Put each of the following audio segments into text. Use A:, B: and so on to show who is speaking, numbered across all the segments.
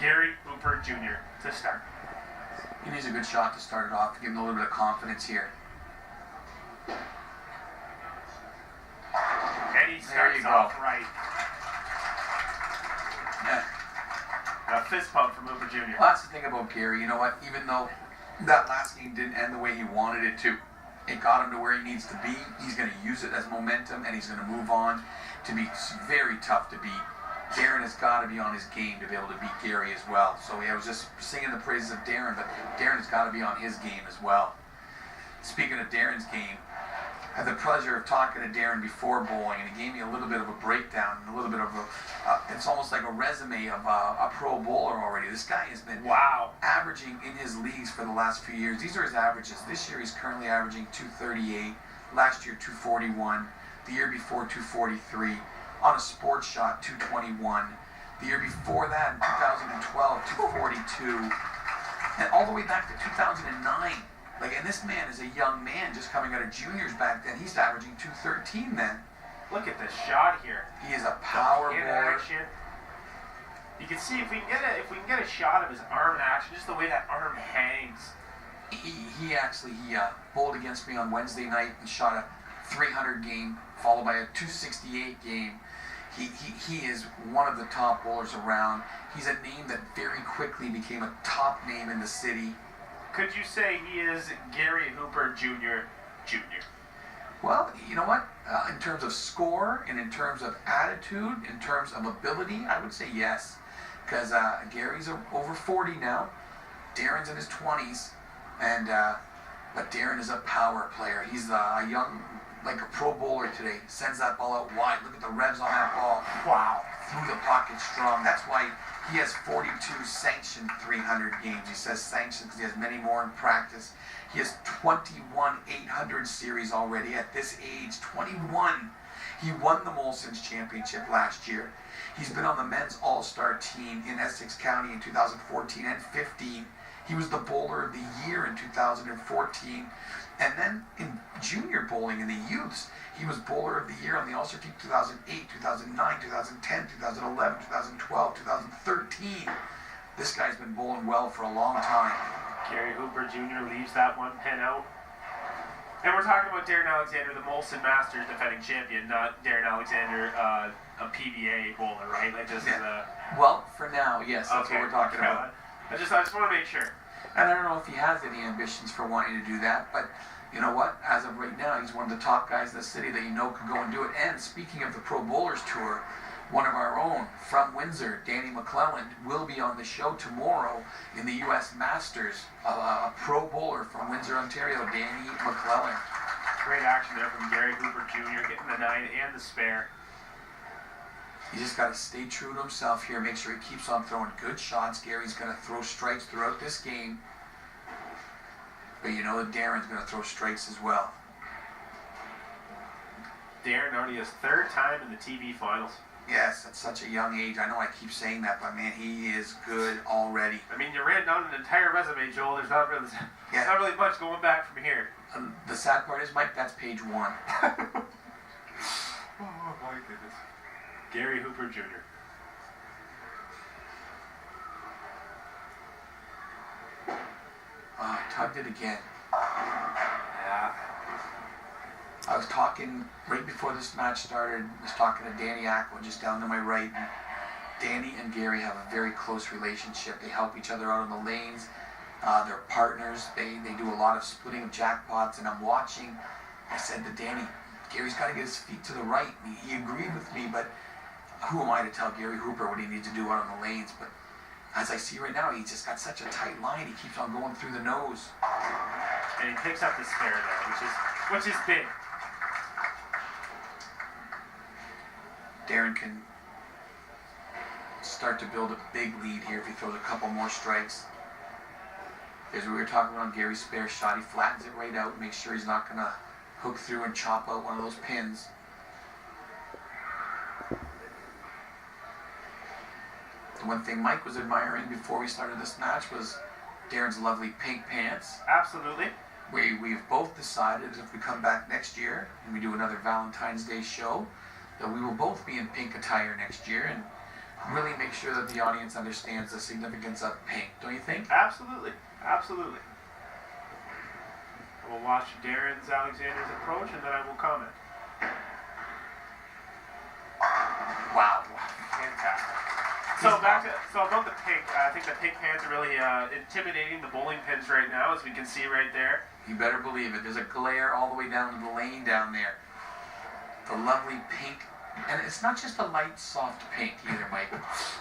A: Gary Hooper Jr. to start.
B: He needs a good shot to start it off to give him a little bit of confidence here.
A: And he starts off right.
B: Yeah.
A: A fist pump from Hooper Jr.
B: Well, that's the thing about Gary. You know what? Even though that last game didn't end the way he wanted it to, it got him to where he needs to be. He's going to use it as momentum, and he's going to move on to be very tough to beat. Darren has got to be on his game to be able to beat Gary as well. So I was just singing the praises of Darren, but Darren has got to be on his game as well. Speaking of Darren's game, I had the pleasure of talking to Darren before bowling, and he gave me a little bit of a breakdown, a little bit of it's almost like a resume of a pro bowler already. This guy has been averaging in his leagues for the last few years. These are his averages. This year he's currently averaging 238, last year 241, the year before 243, on a sports shot 221, the year before that in 2012 242, and all the way back to 2009. And this man is a young man just coming out of juniors back then. He's averaging 213 then.
A: Look at this shot here.
B: He is a power
A: in
B: bowler.
A: Action. You can see if we can get a shot of his arm in action, just the way that arm hangs.
B: He actually bowled against me on Wednesday night and shot a 300 game, followed by a 268 game. He is one of the top bowlers around. He's a name that very quickly became a top name in the city.
A: Could you say he is Gary Hooper Jr.
B: Well, you know what? In terms of score and in terms of attitude, in terms of ability, I would say yes. Because Gary's over 40 now. Darren's in his 20s. But Darren is a power player. He's a young, like a pro bowler today. Sends that ball out wide. Look at the revs on that ball. Wow. Through the pocket strong. That's why he has 42 sanctioned 300 games. He says sanctioned because he has many more in practice. He has 21 800 series already at this age. 21. He won the Molson's championship last year. He's been on the men's all-star team in Essex County in 2014 and 15. He was the bowler of the year in 2014. And then in junior bowling in the youths, he was bowler of the year on the all-star team 2008, 2009, 2010, 2011, 2012, 2013. This guy's been bowling well for a long time.
A: Gary Hooper Jr. leaves that one pin out. And we're talking about Darren Alexander, the Molson Masters defending champion, not Darren Alexander, a PBA bowler, right?
B: Well, for now, yes, that's what we're talking about.
A: I just want to make sure.
B: And I don't know if he has any ambitions for wanting to do that, but you know what? As of right now, he's one of the top guys in the city that you know could go and do it. And speaking of the Pro Bowlers Tour, one of our own from Windsor, Danny McClelland, will be on the show tomorrow in the U.S. Masters. A pro bowler from Windsor, Ontario, Danny McClelland.
A: Great action there from Gary Hooper Jr., getting the 9 and the spare.
B: He just got to stay true to himself here, make sure he keeps on throwing good shots. Gary's going to throw strikes throughout this game. But you know that Darren's going to throw strikes as well.
A: Darren already his third time in the TV finals.
B: Yes, at such a young age. I know I keep saying that, but man, he is good already.
A: I mean, you're written on an entire resume, Joel. There's not really much going back from here.
B: The sad part is, Mike, that's page 1.
A: Oh, my goodness. Gary Hooper Jr.
B: Tugged it again.
A: Yeah.
B: I was talking right before this match started. I was talking to Danny Aqua just down to my right. And Danny and Gary have a very close relationship. They help each other out on the lanes. They're partners. They do a lot of splitting of jackpots. And I'm watching. I said to Danny, Gary's got to get his feet to the right. And he agreed with me, but who am I to tell Gary Hooper what he needs to do out on the lanes? But as I see right now, he's just got such a tight line. He keeps on going through the nose.
A: And he picks up the spare there, which is big.
B: Darren can start to build a big lead here if he throws a couple more strikes. As we were talking about Gary's spare shot, he flattens it right out, makes sure he's not going to hook through and chop out one of those pins. The one thing Mike was admiring before we started this match was Darren's lovely pink pants.
A: Absolutely.
B: We've both decided if we come back next year and we do another Valentine's Day show, that we will both be in pink attire next year, and really make sure that the audience understands the significance of pink, don't you think?
A: Absolutely. Absolutely. I will watch Darren's Alexander's approach and then I will comment.
B: Wow.
A: Fantastic. So about the pink, I think the pink pants are really intimidating the bowling pins right now, as we can see right there.
B: You better believe it. There's a glare all the way down to the lane down there. The lovely pink, and it's not just a light, soft pink either, Mike.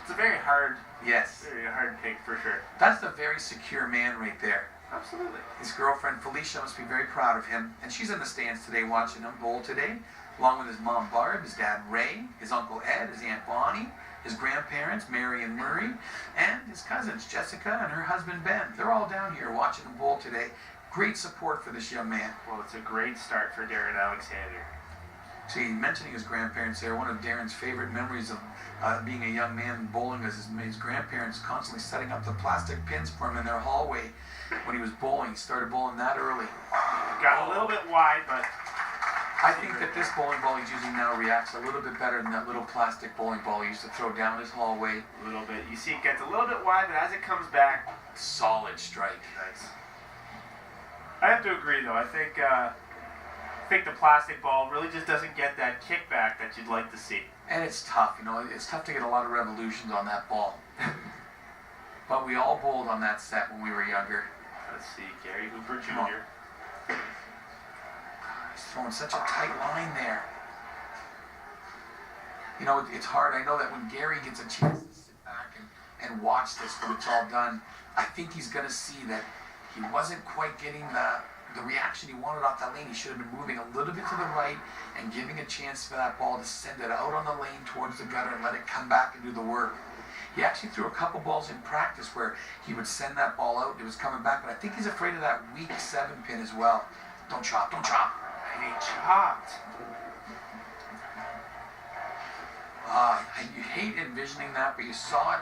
A: It's a very hard,
B: yes,
A: very hard pink for sure.
B: That's a very secure man right there.
A: Absolutely.
B: His girlfriend Felicia must be very proud of him, and she's in the stands today watching him bowl today, along with his mom Barb, his dad Ray, his uncle Ed, his aunt Bonnie, his grandparents Mary and Murray, and his cousins Jessica and her husband Ben. They're all down here watching him bowl today. Great support for this young man.
A: Well, it's a great start for Darren Alexander.
B: See, mentioning his grandparents there, one of Darren's favorite memories of being a young man bowling was his grandparents constantly setting up the plastic pins for him in their hallway when he was bowling. He started bowling that early.
A: Got a little bit wide, but
B: I think that this bowling ball he's using now reacts a little bit better than that little plastic bowling ball he used to throw down his hallway.
A: A little bit. You see it gets a little bit wide, but as it comes back,
B: solid strike.
A: Nice. I have to agree, though. I think the plastic ball really just doesn't get that kickback that you'd like to see.
B: And it's tough, it's tough to get a lot of revolutions on that ball. But we all bowled on that set when we were younger.
A: Let's see, Gary Hooper Jr.
B: He's throwing such a tight line there. It's hard. I know that when Gary gets a chance to sit back and watch this when it's all done, I think he's going to see that he wasn't quite getting the reaction he wanted off that lane. He should have been moving a little bit to the right and giving a chance for that ball to send it out on the lane towards the gutter and let it come back and do the work. He actually threw a couple balls in practice where he would send that ball out and it was coming back, but I think he's afraid of that weak 7 pin as well. Don't chop, don't chop.
A: And he chopped.
B: You hate envisioning that, but you saw it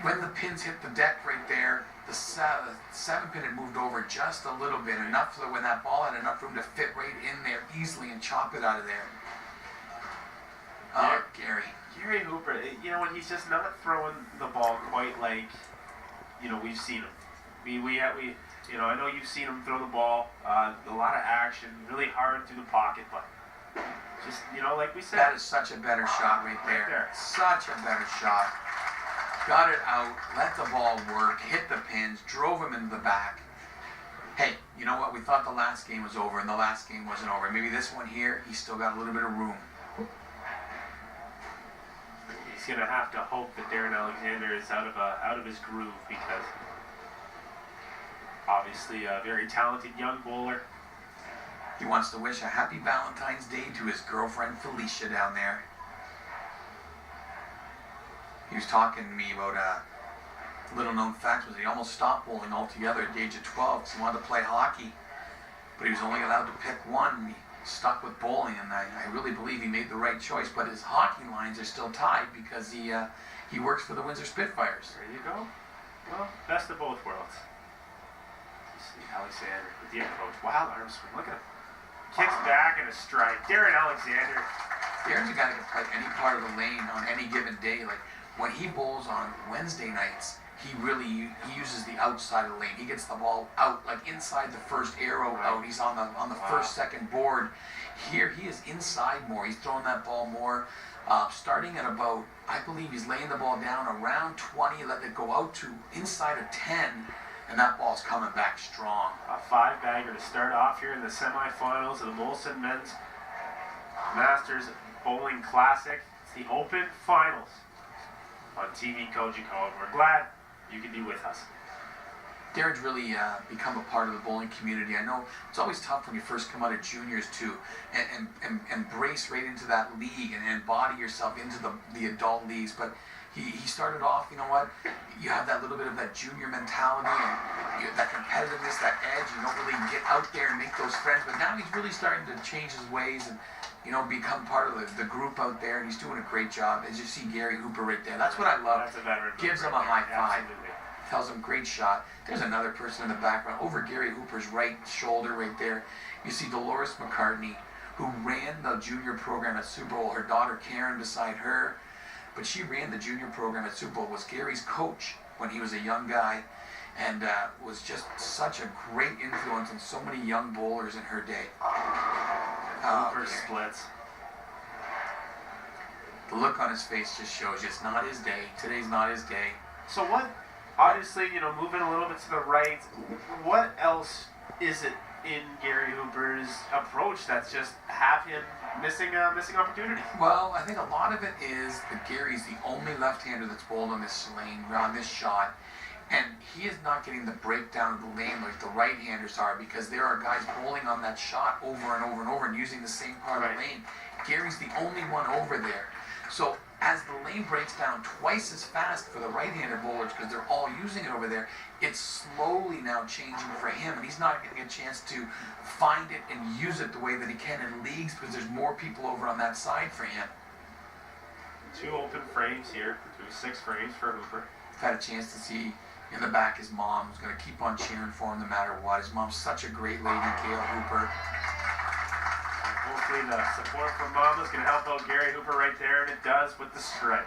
B: when the pins hit the deck right there. The 7 pin had moved over just a little bit, enough so that when that ball had enough room to fit right in there easily and chop it out of there.
A: Gary Hooper, when he's just not throwing the ball quite like, we've seen him. I know you've seen him throw the ball, a lot of action, really hard through the pocket, but just, like we said.
B: That is such a better shot right there. Such a better shot. Got it out, let the ball work, hit the pins, drove him into the back. Hey, you know what? We thought the last game was over, and the last game wasn't over. Maybe this one here, he's still got a little bit of room.
A: He's going to have to hope that Darren Alexander is out of his groove, because obviously a very talented young bowler.
B: He wants to wish a happy Valentine's Day to his girlfriend Felicia down there. He was talking to me about a little known fact was he almost stopped bowling altogether at the age of 12 because he wanted to play hockey, but he was only allowed to pick one, and he stuck with bowling, and I really believe he made the right choice. But his hockey lines are still tied because he works for the Windsor Spitfires.
A: There you go. Well, best of both worlds. You see Alexander with the approach. Wild arm swing. Look at him. Kicks back and a strike. Darren Alexander.
B: Darren's a guy that can play any part of the lane on any given day. Like when he bowls on Wednesday nights, he uses the outside of the lane. He gets the ball out, like inside the first arrow out. He's on the first, second board. Here he is inside more. He's throwing that ball more. Starting at about, I believe he's laying the ball down around 20, letting it go out to inside of 10, and that ball's coming back strong.
A: A 5-bagger to start off here in the semifinals of the Molson Men's Masters Bowling Classic. It's the Open Finals on TV Kojiko, and we're glad you can be with us.
B: Darren's really become a part of the bowling community. I know it's always tough when you first come out of juniors to and embrace right into that league and embody yourself into the adult leagues. But he started off, you know what, you have that little bit of that junior mentality and that competitiveness, that edge. You don't really get out there and make those friends. But now he's really starting to change his ways and become part of the group out there, and he's doing a great job. As you see Gary Hooper right there. That's what I love.
A: That's a veteran.
B: Gives him a high five.
A: Absolutely.
B: Tells him great shot. There's another person in the background over Gary Hooper's right shoulder right there. You see Dolores McCartney, who ran the junior program at Super Bowl. Her daughter Karen beside her. but she ran the junior program at Super Bowl, was Gary's coach when he was a young guy, and was just such a great influence on so many young bowlers in her day.
A: Hooper splits.
B: The look on his face just shows you it's not his day. Today's not his day.
A: So what, obviously, moving a little bit to the right, what else is it in Gary Hooper's approach that's just have him missing opportunity?
B: Well, I think a lot of it is that Gary's the only left-hander that's bowled on this lane, on this shot, and he is not getting the breakdown of the lane like the right-handers are, because there are guys bowling on that shot over and over and over and using the same part of the lane. Gary's the only one over there. So as the lane breaks down twice as fast for the right-hander bowlers, because they're all using it over there, it's slowly now changing for him, and he's not getting a chance to find it and use it the way that he can in leagues, because there's more people over on that side for him.
A: 2 open frames here, 6 frames for Hooper.
B: I've had a chance to see in the back his mom, who's going to keep on cheering for him no matter what. His mom's such a great lady, Gail Hooper.
A: Hopefully the support from Mama is going to help out Gary Hooper right there, and it does with the strike.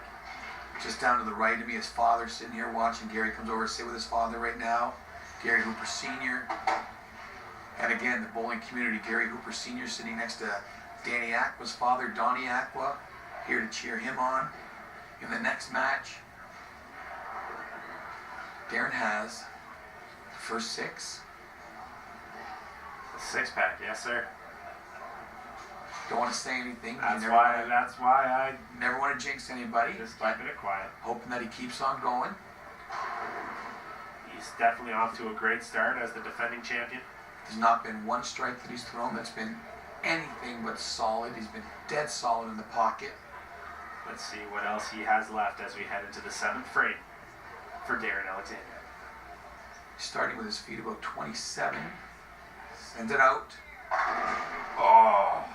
B: Just down to the right of me, his father sitting here watching. Gary comes over to sit with his father right now. Gary Hooper Sr. And again, the bowling community, Gary Hooper Sr. sitting next to Danny Aqua's father, Donnie Aqua, here to cheer him on. In the next match, Darren has the first 6.
A: A 6-pack, yes sir.
B: Don't want to say anything.
A: That's why I
B: never want to jinx anybody.
A: Just keeping it quiet.
B: Hoping that he keeps on going.
A: He's definitely off to a great start as the defending champion.
B: There's not been one strike that he's thrown that's been anything but solid. He's been dead solid in the pocket.
A: Let's see what else he has left as we head into the 7th frame for Darren Alexander.
B: Starting with his feet about 27. Sends it out.
A: Oh!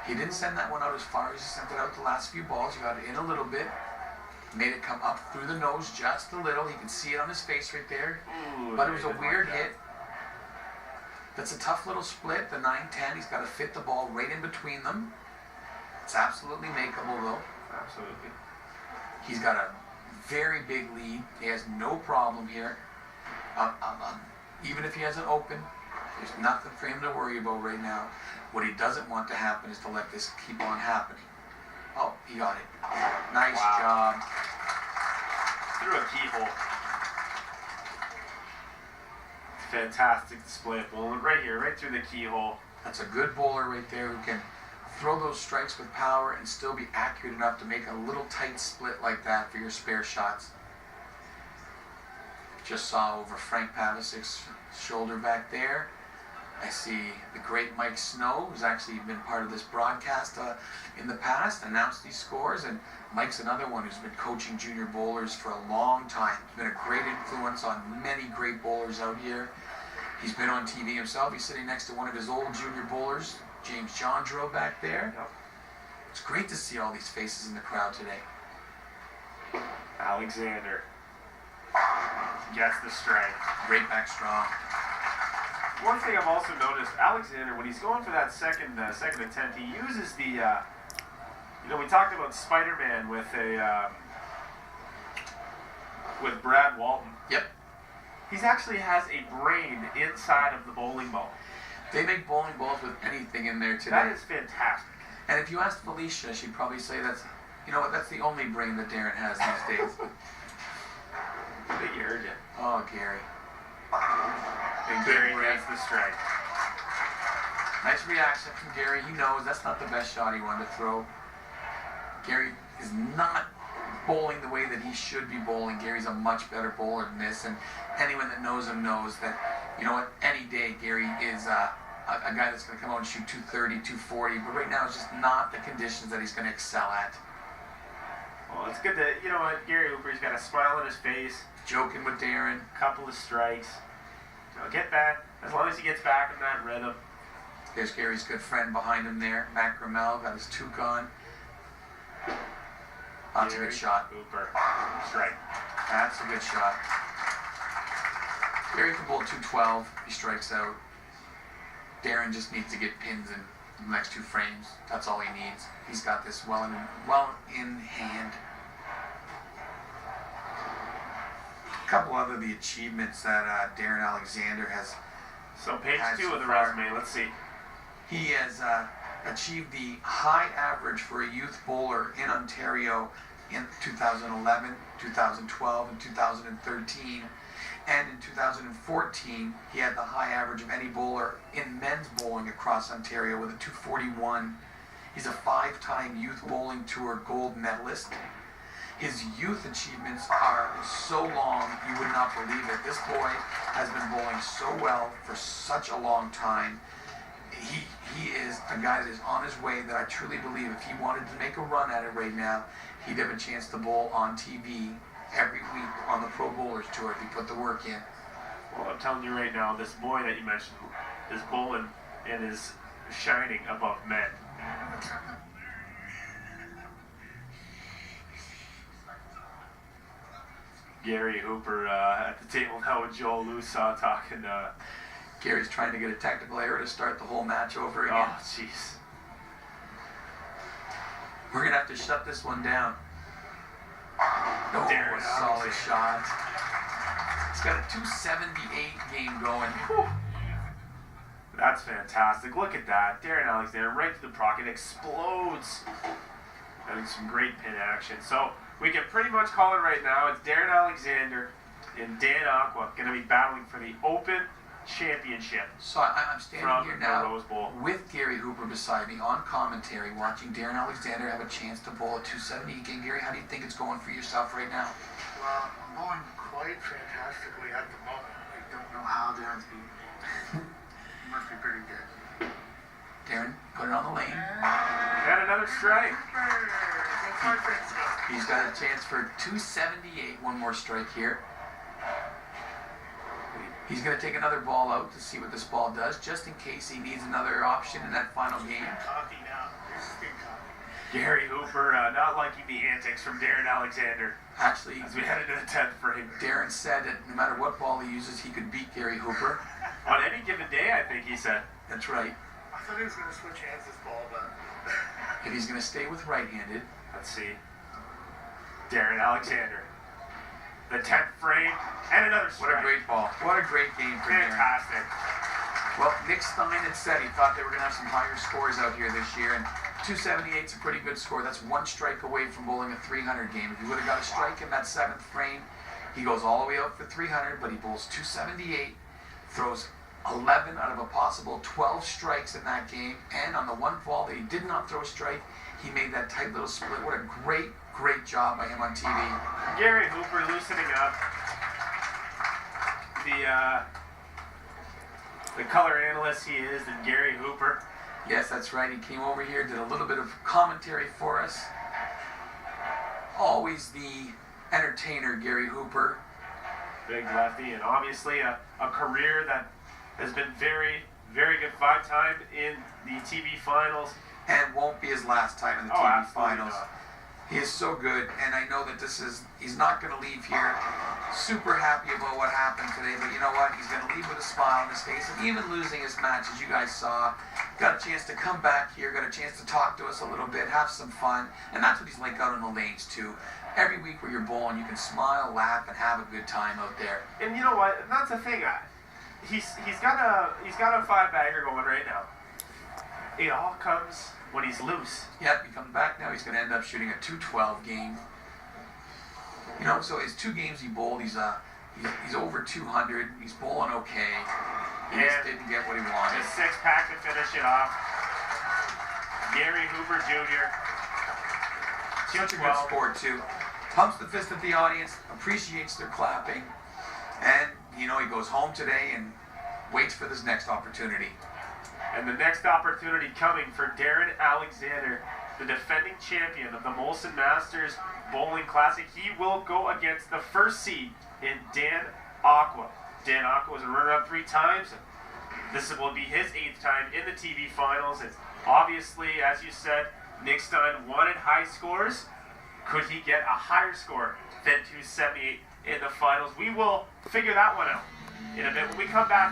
B: He didn't send that one out as far as he sent it out the last few balls. He got it in a little bit. Made it come up through the nose just a little. You can see it on his face right there.
A: Ooh,
B: but it was a weird hit. That's a tough little split, the 9-10. He's got to fit the ball right in between them. It's absolutely makeable though.
A: Absolutely.
B: He's got a very big lead. He has no problem here. Even if he has an open, there's nothing for him to worry about right now. What he doesn't want to happen is to let this keep on happening. Oh, he got it. Nice job.
A: Through a keyhole. Fantastic display. Well, right here, right through the keyhole.
B: That's a good bowler right there who can throw those strikes with power and still be accurate enough to make a little tight split like that for your spare shots. Just saw over Frank Pavicic's shoulder back there. I see the great Mike Snow, who's actually been part of this broadcast in the past, announced these scores, and Mike's another one who's been coaching junior bowlers for a long time. He's been a great influence on many great bowlers out here. He's been on TV himself. He's sitting next to one of his old junior bowlers, James Jondro, back there.
A: Yep.
B: It's great to see all these faces in the crowd today.
A: Alexander gets the strike.
B: Great back strong.
A: One thing I've also noticed, Alexander, when he's going for that second attempt, he uses the, we talked about Spider-Man with with Brad Walton.
B: Yep.
A: He actually has a brain inside of the bowling ball.
B: They make bowling balls with anything in there today.
A: That is fantastic.
B: And if you asked Felicia, she'd probably say that's the only brain that Darren has these days.
A: I think you heard you.
B: Oh, Gary.
A: And Gary gets the strike.
B: Nice reaction from Gary. He knows that's not the best shot he wanted to throw. Gary is not bowling the way that he should be bowling. Gary's a much better bowler than this, and anyone that knows him knows that, any day Gary is a guy that's going to come out and shoot 230, 240, but right now it's just not the conditions that he's going to excel at.
A: Well, it's good that, Gary Hooper's got a smile on his face.
B: Joking with Darren.
A: Couple of strikes. Get back. As long as he gets back in that rhythm.
B: There's Gary's good friend behind him there, Matt Grimmel, got his toque on. That's a good shot.
A: Hooper. Strike.
B: That's a good shot. Gary can bowl 212. He strikes out. Darren just needs to get pins and the next 2 frames. That's all he needs. He's got this well in hand. A couple other the achievements that Darren Alexander has.
A: So page
B: had
A: 2
B: so
A: of the
B: far.
A: resume. Let's see.
B: He has achieved the high average for a youth bowler in Ontario in 2011, 2012, and 2013. And in 2014, he had the high average of any bowler in men's bowling across Ontario with a 241. He's a 5-time Youth Bowling Tour gold medalist. His youth achievements are so long, you would not believe it. This boy has been bowling so well for such a long time. He is a guy that is on his way that I truly believe if he wanted to make a run at it right now, he'd have a chance to bowl on TV every week on the Pro Bowlers Tour if he put the work in.
A: Well, I'm telling you right now, this boy that you mentioned is bowling and is shining above men. Gary Hooper at the table now with Joel Lusaw talking.
B: Gary's trying to get a technical error to start the whole match over again.
A: Oh, jeez.
B: We're going to have to shut this one down. Oh,
A: Darren
B: a solid shot. He's got a 278 game going.
A: Whew. That's fantastic. Look at that. Darren Alexander right to the pocket, explodes. Having some great pin action. So we can pretty much call it right now. It's Darren Alexander and Dan Aqua going to be battling for the Open Championship.
B: So I'm standing
A: from
B: here
A: the
B: now
A: Rose Bowl
B: with Gary Hooper beside me on commentary, watching Darren Alexander have a chance to bowl a 278 game. Gary, how do you think it's going for yourself right now?
C: Well, I'm going quite fantastically at the moment. I don't know how Darren's beating me. He must be pretty good.
B: Darren, put it on the lane.
A: and another strike.
B: He's got a chance for 278. One more strike here. He's going to take another ball out to see what this ball does, just in case he needs another option in that final game.
C: Coffee now. This is good coffee.
A: Gary Hooper not liking the antics from Darren Alexander
B: Actually,
A: as we head into the 10th frame.
B: Darren said that no matter what ball he uses, he could beat Gary Hooper.
A: On any given day, I think he said.
B: That's right.
C: I thought he was going to switch hands this ball, but...
B: If he's going to stay with right-handed.
A: Let's see. Darren Alexander. The 10th frame, and another strike.
B: What a great ball. What a great game for Darren.
A: Fantastic.
B: Well, Nick Stein had said he thought they were going to have some higher scores out here this year, and 278 is a pretty good score. That's one strike away from bowling a 300 game. If he would have got a strike in that 7th frame, he goes all the way out for 300, but he bowls 278, throws 11 out of a possible 12 strikes in that game, and on the one ball that he did not throw a strike, he made that tight little split. What a great, great job by him on TV.
A: Gary Hooper loosening up. The color analyst he is, and Gary Hooper.
B: Yes, that's right. He came over here, did a little bit of commentary for us. Always the entertainer, Gary Hooper.
A: Big lefty, and obviously a career that has been very, very good. 5-time in the TV finals.
B: And won't be his last time in the TV
A: absolutely
B: finals.
A: not.
B: He is so good, and I know that he's not going to leave here super happy about what happened today, but you know what? He's going to leave with a smile on his face, and even losing his match, as you guys saw, got a chance to come back here, got a chance to talk to us a little bit, have some fun, and that's what he's like out on the lanes too. Every week where you're bowling, you can smile, laugh, and have a good time out there.
A: And you know what? That's the thing. He's got a 5-bagger going right now. It all comes when he's loose.
B: Yep, he comes back now. He's going to end up shooting a 212 game. You know, so his 2 games he bowled, he's over 200. He's bowling okay. He just didn't get what he wanted.
A: A 6-pack to finish it off. Gary Hooper Jr.
B: Such a good sport too. Pumps the fist at the audience, appreciates their clapping, and you know he goes home today and waits for this next opportunity.
A: And the next opportunity coming for Darren Alexander, the defending champion of the Molson Masters Bowling Classic. He will go against the first seed in Dan Aqua. Dan Aqua was a runner-up 3 times. This will be his 8th time in the TV finals. And obviously, as you said, Nick Stein wanted high scores. Could he get a higher score than 278 in the finals? We will figure that one out in a bit when we come back.